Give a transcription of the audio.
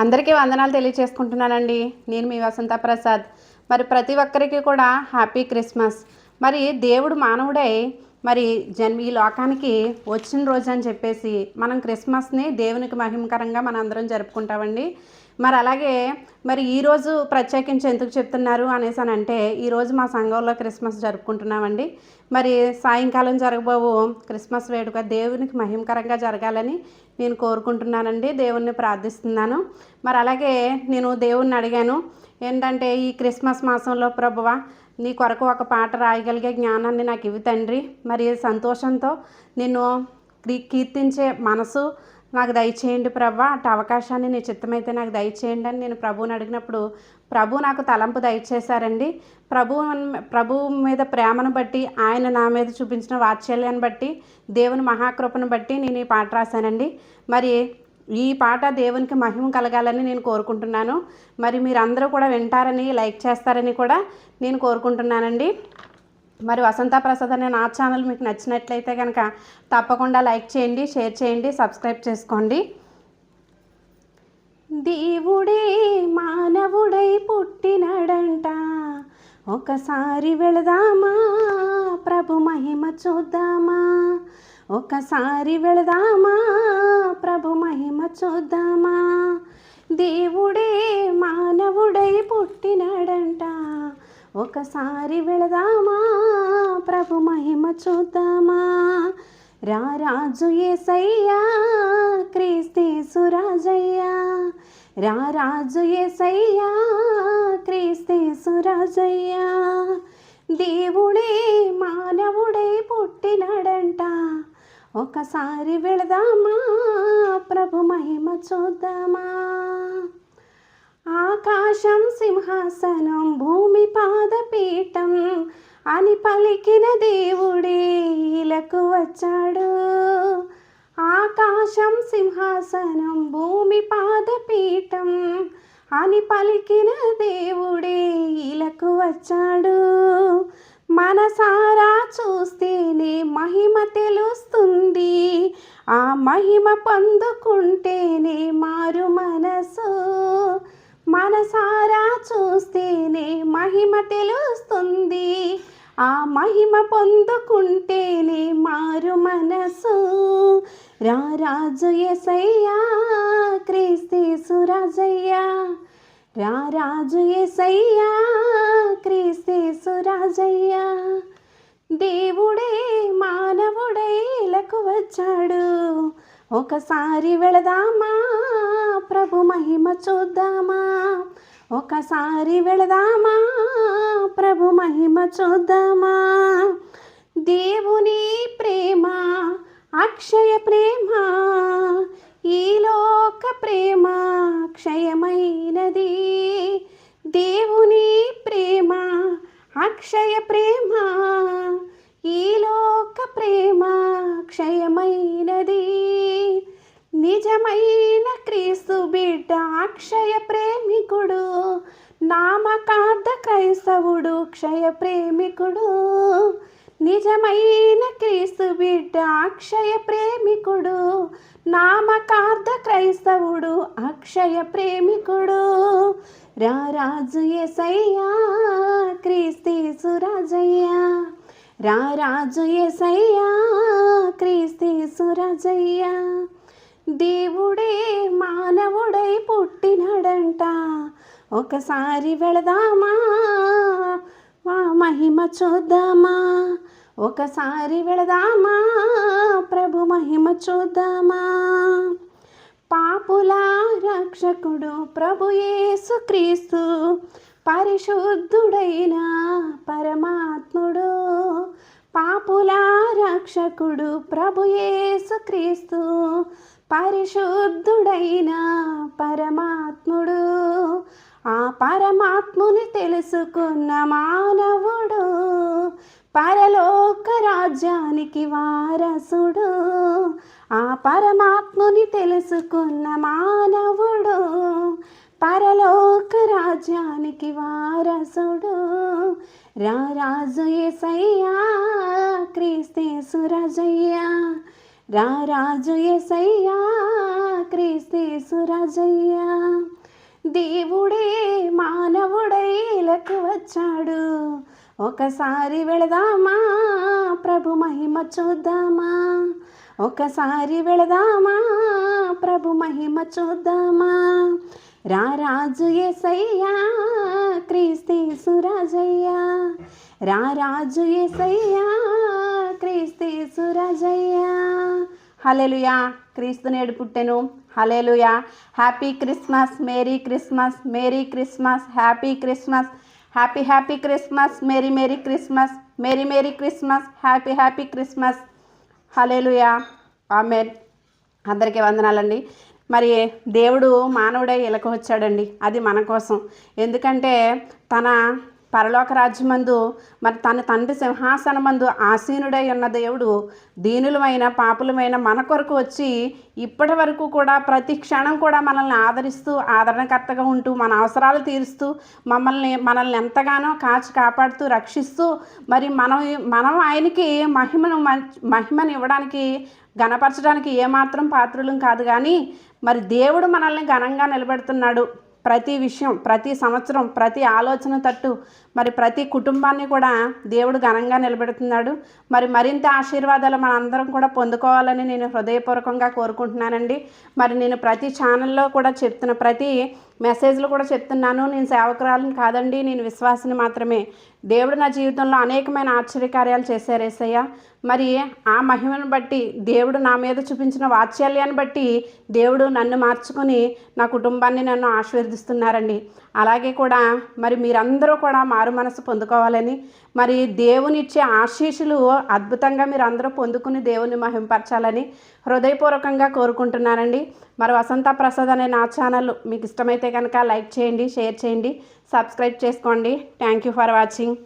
అందరికీ వందనాలు తెలియచేసుకుంటున్నానండి. నేను మీ వసంత ప్రసాద్. మరి ప్రతి ఒక్కరికి కూడా హ్యాపీ క్రిస్మస్. మరి దేవుడు మానవుడై మరి ఈ లోకానికి వచ్చిన రోజు అని చెప్పేసి మనం క్రిస్మస్ని దేవునికి మహిమకరంగా మనందరం జరుపుకుంటామండి. మరి అలాగే మరి ఈరోజు ప్రత్యేకించి ఎందుకు చెప్తున్నారు అనేసి అని అంటే, ఈరోజు మా సంఘంలో క్రిస్మస్ జరుపుకుంటున్నామండి. మరి సాయంకాలం జరగబోవు క్రిస్మస్ వేడుక దేవునికి మహిమకరంగా జరగాలని నేను కోరుకుంటున్నానండి. దేవుణ్ణి ప్రార్థిస్తున్నాను. మరి అలాగే నేను దేవుణ్ణి అడిగాను, ఏంటంటే ఈ క్రిస్మస్ మాసంలో ప్రభువా నీ కొరకు ఒక పాట రాయగలిగే జ్ఞానాన్ని నాకు ఇవ్వు తండ్రి. మరి సంతోషంతో నిన్ను కీర్తించే మనసు నాకు దయచేయండి ప్రభా, అటు అవకాశాన్ని నీ చిత్తమైతే నాకు దయచేయండి అని నేను ప్రభువుని అడిగినప్పుడు ప్రభు నాకు తలంపు దయచేశారండి. ప్రభు మీద ప్రేమను బట్టి, ఆయన నా మీద చూపించిన వాత్సల్యాన్ని బట్టి, దేవుని మహాకృపను బట్టి నేను ఈ పాట రాశానండి. మరి ఈ పాట దేవునికి మహిమ కలగాలని నేను కోరుకుంటున్నాను. మరి మీరందరూ కూడా వింటారని, లైక్ చేస్తారని కూడా నేను కోరుకుంటున్నానండి. మరి వసంత ప్రసాద్ అనే నా ఛానల్ మీకు నచ్చినట్లయితే కనుక తప్పకుండా లైక్ చేయండి, షేర్ చేయండి, సబ్స్క్రైబ్ చేసుకోండి. దేవుడే మానవుడై పుట్టినాడంట, ఒకసారి వెళదామా ప్రభు మహిమ చూద్దామా, ఒకసారి వెళదామా ప్రభు మహిమ చూద్దామా. దేవుడే మానవుడై పుట్టినాడంట, ఒకసారి వెళదామా ప్రభు మహిమ చూద్దామా. రారాజు యేసయ్యా క్రీస్తేసు రాజయ్యా, రారాజు యేసయ్యా క్రీస్తేసు రాజయ్యా. దేవుడే మానవుడై పుట్టినాడంట, ఒకసారి వెళదామా ప్రభు మహిమ చూద్దామా. ఆకాశం సింహాసనం, భూమి పాదపీఠం అని పలికిన దేవుడే ఇలకు వచ్చాడు. ఆకాశం సింహాసనం, భూమి పాదపీఠం అని పలికిన దేవుడే ఇలకు వచ్చాడు. మనసారా చూస్తేనే మహిమ తెలుస్తుంది, ఆ మహిమ పొందుకుంటేనే మారు మనసు. మనసారా చూస్తేనే మహిమ తెలుస్తుంది, ఆ మహిమ పొందుకుంటేనే మారు మనసు. రారాజు యేసయ్యా క్రీస్తేసు రాజయ్యా, రారాజు యేసయ్యా క్రీస్తేసు రాజయ్యా. దేవుడే మానవుడై ఇలకు వచ్చాడు, ఒకసారి వెళదామా ప్రభు మహిమ చూద్దామా, ఒకసారి వెళదామా ప్రభు మహిమ చూద్దామా. దేవుని ప్రేమ అక్షయ ప్రేమ, ఈ లోక ప్రేమ క్షయమైనది. దేవుని ప్రేమ అక్షయ ప్రేమ, ఈ లోక ప్రేమ క్షయమైనది. నిజమైన క్రీస్తు బిడ్డ అక్షయ ప్రేమికుడు, నామకార్థ క్రైస్తవుడు క్షయ ప్రేమికుడు. నిజమైన క్రీస్తు బిడ్డ అక్షయ ప్రేమికుడు, నామకార్థ క్రైస్తవుడు అక్షయ ప్రేమికుడు. రారాజు యేసయ్యా క్రీస్తేసు రాజయ్యా, రారాజు యేసయ్యా క్రీస్తేసు రాజయ్యా. దేవుడే మానవుడై పుట్టినాడంట, ఒకసారి వెళదామా మహిమ చూద్దామా, ఒకసారి వెళదామా ప్రభు మహిమ చూద్దామా. పాపుల రక్షకుడు ప్రభు యేసు క్రీస్తు, పరిశుద్ధుడైన పరమాత్ముడు. పాపుల రక్షకుడు ప్రభు యేసు క్రీస్తు, పరిశుద్ధుడైన పరమాత్ముడు. ఆ పరమాత్ముని తెలుసుకున్న మానవుడు పరలోక రాజ్యానికి వారసుడు. ఆ పరమాత్ముని తెలుసుకున్న మానవుడు పరలోక రాజ్యానికి వారసుడు. రారాజు యేసయ్యా క్రీస్తేసు రాజయ్యా, రారాజు యేసయ్యా క్రీస్తు రాజయ్యా. దేవుడే మానవుడై ఇలకు వచ్చాడు, ఒకసారి వెళదామా ప్రభు మహిమ చూద్దామా, ఒకసారి వెళదామా ప్రభు మహిమ చూద్దామా. రారాజు యేసయ్యా క్రీస్తు రాజయ్యా, రారాజు యేసయ్యా క్రీస్తు రాజయ్యా. హల్లెలూయా, క్రీస్తు నేడు పుట్టెను. Hallelujah. Happy Christmas, merry Christmas, merry Christmas, happy Christmas, happy happy Christmas, merry merry Christmas, merry merry Christmas, happy happy Christmas. Hallelujah, amen. అందరికీ వందనాలండి. మరి దేవుడు మానవుడై ఇలకు వచ్చాడండి, అది మన కోసం. ఎందుకంటే తన పరలోక రాజ్యమందు మరి తన తండ్రి సింహాసనమందు ఆసీనుడై ఉన్న దేవుడు దీనులమైన పాపులమైన మన కొరకు వచ్చి ఇప్పటి వరకు కూడా ప్రతి క్షణం కూడా మనల్ని ఆదరిస్తూ ఆదరణకర్తగా ఉంటూ మన అవసరాలు తీరుస్తూ మనల్ని ఎంతగానో కాచి కాపాడుతూ రక్షిస్తూ మరి మనం ఆయనకి మహిమను ఇవ్వడానికి ఘనపరచడానికి ఏమాత్రం పాత్రులం కాదు. కానీ మరి దేవుడు మనల్ని ఘనంగా నిలబెడుతున్నాడు. ప్రతి విషయం, ప్రతి సంవత్సరం, ప్రతి ఆలోచన తట్టు మరి ప్రతి కుటుంబాన్ని కూడా దేవుడు ఘనంగా నిలబెడుతున్నాడు. మరి మరింత ఆశీర్వాదాలు మనందరం కూడా పొందుకోవాలని నేను హృదయపూర్వకంగా కోరుకుంటున్నానండి. మరి నేను ప్రతి ఛానల్లో కూడా చెప్తున్న ప్రతి మెసేజ్లు కూడా చెప్తున్నాను, నేను సేవకురాలను కాదండి, నేను విశ్వాసిని మాత్రమే. దేవుడు నా జీవితంలో అనేకమైన ఆశ్చర్యకార్యాలు చేశారు యేసయ్య. మరి ఆ మహిమను బట్టి దేవుడు నా మీద చూపించిన వాత్సల్యాన్ని బట్టి దేవుడు నన్ను మార్చుకొని నా కుటుంబాన్ని నన్ను ఆశీర్వదిస్తున్నారండి. అలాగే కూడా మరి మీరందరూ కూడా మారు మనసు పొందుకోవాలని, మరి దేవునిచ్చే ఆశీస్సులు అద్భుతంగా మీరు అందరూ పొందుకుని దేవుని మహింపరచాలని హృదయపూర్వకంగా కోరుకుంటున్నానండి. మరి వసంత ప్రసాద్ అనే నా ఛానల్ మీకు ఇష్టమైతే కనుక లైక్ చేయండి, షేర్ చేయండి, సబ్స్క్రైబ్ చేసుకోండి. Thank you for watching.